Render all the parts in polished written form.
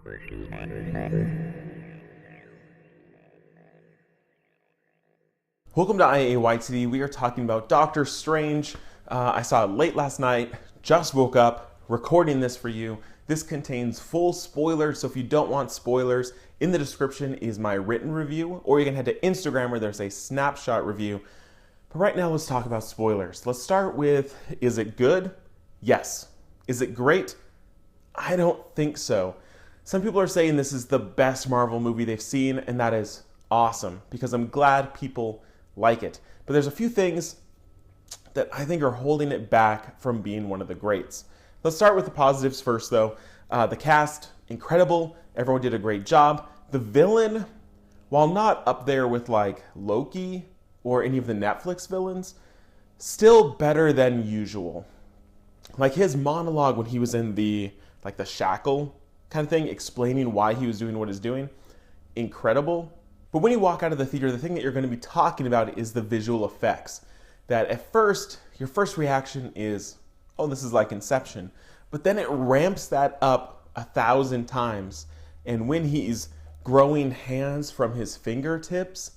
Welcome to IAYTD. We are talking about Doctor Strange. I saw it late last night, just woke up, recording this for you. This contains full spoilers, so if you don't want spoilers, in the description is my written review, or you can head to Instagram where there's a snapshot review. But right now, let's talk about spoilers. Let's start with, is it good? Yes. Is it great? I don't think so. Some people are saying this is the best Marvel movie they've seen, and that is awesome, because I'm glad people like it. But there's a few things that I think are holding it back from being one of the greats. Let's start with the positives first, though. The cast, incredible. Everyone did a great job. The villain, while not up there with like Loki or any of the Netflix villains, still better than usual. Like his monologue when he was in the shackle kind of thing, explaining why he was doing what he's doing, incredible. But when you walk out of the theater, the thing that you're going to be talking about is the visual effects. That at first, your first reaction is, oh, this is like Inception. But then it ramps that up 1,000 times. And when he's growing hands from his fingertips,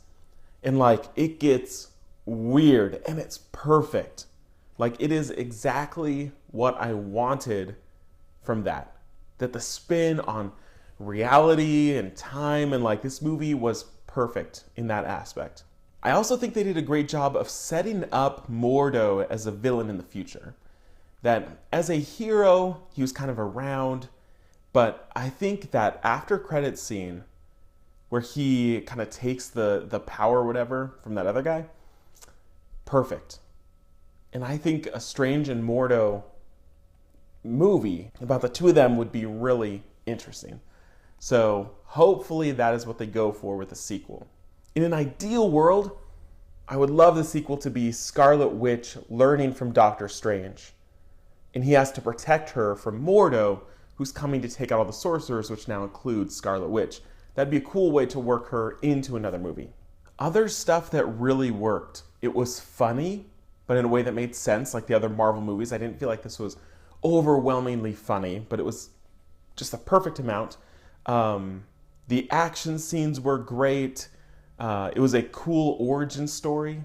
and it gets weird, and it's perfect. It is exactly what I wanted from that. That the spin on reality and time, and this movie was perfect in that aspect. I also think they did a great job of setting up Mordo as a villain in the future. That as a hero, he was kind of around, but I think that after credits scene, where he kind of takes the power or whatever from that other guy, perfect. And I think a Strange and Mordo movie about the two of them would be really interesting. So hopefully that is what they go for with the sequel. In an ideal world, I would love the sequel to be Scarlet Witch learning from Doctor Strange. And he has to protect her from Mordo, who's coming to take out all the sorcerers, which now includes Scarlet Witch. That'd be a cool way to work her into another movie. Other stuff that really worked. It was funny, but in a way that made sense, like the other Marvel movies. I didn't feel like this was overwhelmingly funny, but it was just the perfect amount. The action scenes were great. It was a cool origin story,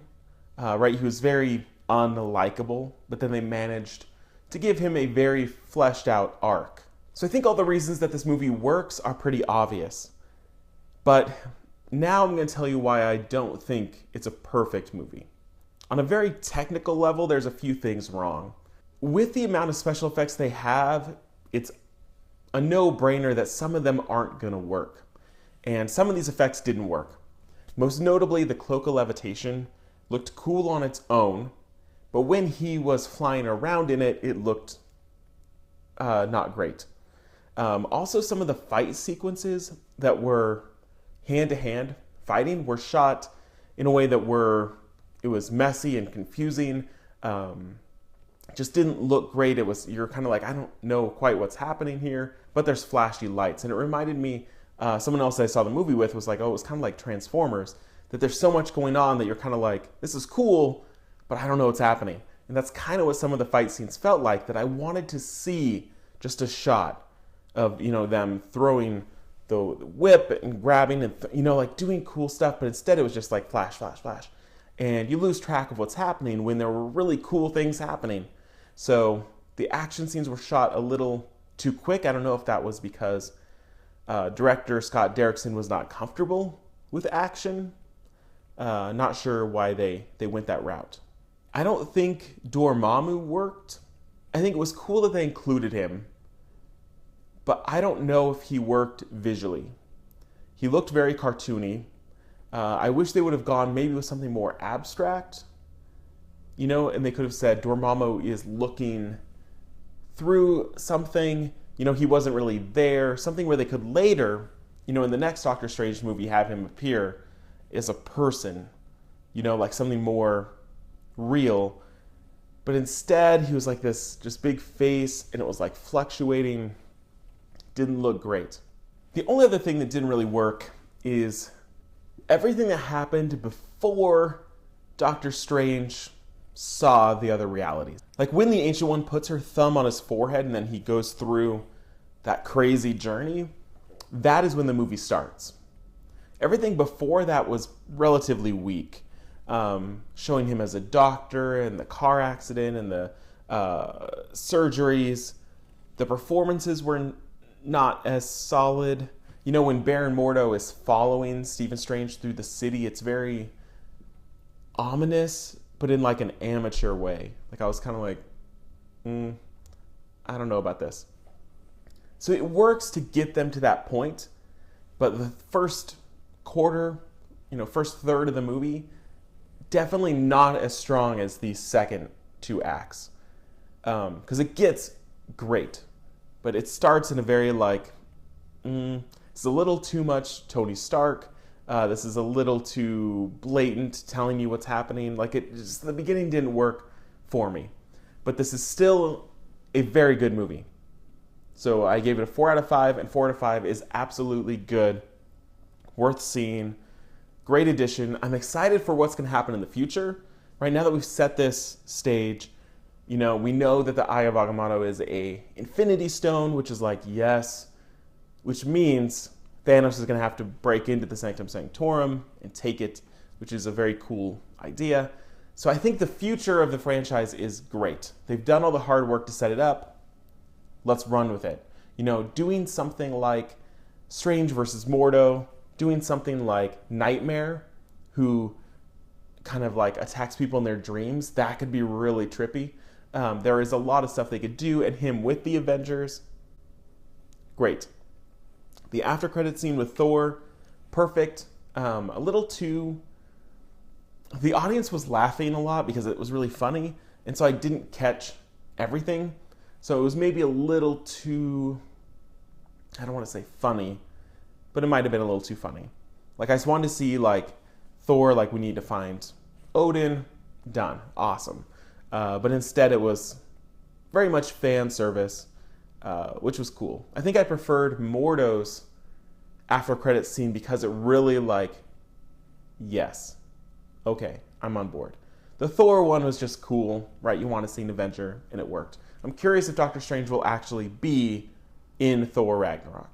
right? He was very unlikable, but then they managed to give him a very fleshed out arc. So I think all the reasons that this movie works are pretty obvious. But now I'm going to tell you why I don't think it's a perfect movie. On a very technical level, there's a few things wrong. With the amount of special effects they have, it's a no-brainer that some of them aren't going to work. And some of these effects didn't work. Most notably, the Cloak of Levitation looked cool on its own, but when he was flying around in it, it looked not great. Also, some of the fight sequences that were hand-to-hand fighting were shot in a way that it was messy and confusing. Just didn't look great. You're kind of like, I don't know quite what's happening here, but there's flashy lights. And it reminded me, someone else I saw the movie with was like, oh, it was kind of like Transformers, that there's so much going on that you're kind of like, this is cool, but I don't know what's happening. And that's kind of what some of the fight scenes felt like, that I wanted to see just a shot of, them throwing the whip and grabbing and, doing cool stuff, but instead it was just like flash, flash, flash. And you lose track of what's happening when there were really cool things happening. So the action scenes were shot a little too quick. I don't know if that was because director Scott Derrickson was not comfortable with action. Not sure why they went that route. I don't think Dormammu worked. I think it was cool that they included him, but I don't know if he worked visually. He looked very cartoony. I wish they would have gone maybe with something more abstract, and they could have said Dormammu is looking through something, he wasn't really there, something where they could later, in the next Doctor Strange movie, have him appear as a person, like something more real. But instead, he was like this just big face, and it was like fluctuating. Didn't look great. The only other thing that didn't really work is everything that happened before Doctor Strange saw the other realities. Like when the Ancient One puts her thumb on his forehead and then he goes through that crazy journey, that is when the movie starts. Everything before that was relatively weak, showing him as a doctor and the car accident and the surgeries. The performances were not as solid. You know, when Baron Mordo is following Stephen Strange through the city, it's very ominous, but in like an amateur way. Like I was kind of like, I don't know about this. So it works to get them to that point, but the first quarter, first third of the movie, definitely not as strong as the second 2 acts. Because it gets great, but it starts in a very like, it's a little too much Tony Stark. This is a little too blatant, telling you what's happening. Like the beginning didn't work for me, but this is still a very good movie. So I gave it a 4 out of 5, and 4 out of 5 is absolutely good, worth seeing, great addition. I'm excited for what's going to happen in the future. Right now that we've set this stage, we know that the Eye of Agamotto is a Infinity Stone, which is like, yes, which means Thanos is going to have to break into the Sanctum Sanctorum and take it, which is a very cool idea. So I think the future of the franchise is great. They've done all the hard work to set it up. Let's run with it. Doing something like Strange versus Mordo, doing something like Nightmare, who kind of like attacks people in their dreams, that could be really trippy. There is a lot of stuff they could do, and him with the Avengers, great. The after credit scene with Thor, perfect. A little too... The audience was laughing a lot because it was really funny, and so I didn't catch everything. So it was maybe a little too, I don't want to say funny, but it might have been a little too funny. Like I just wanted to see like Thor, like we need to find Odin, done, awesome. But instead it was very much fan service, which was cool. I think I preferred Mordo's after credits scene because it really like, yes, okay, I'm on board. The Thor one was just cool, right? You want to see an Avenger, and it worked. I'm curious if Doctor Strange will actually be in Thor Ragnarok.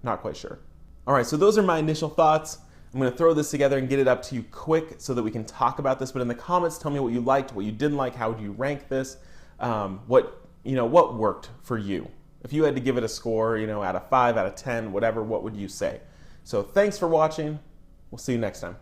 Not quite sure. All right, so those are my initial thoughts. I'm going to throw this together and get it up to you quick so that we can talk about this. But in the comments, tell me what you liked, what you didn't like, how do you rank this, what worked for you. If you had to give it a score, out of 5, out of 10, whatever, what would you say? So thanks for watching. We'll see you next time.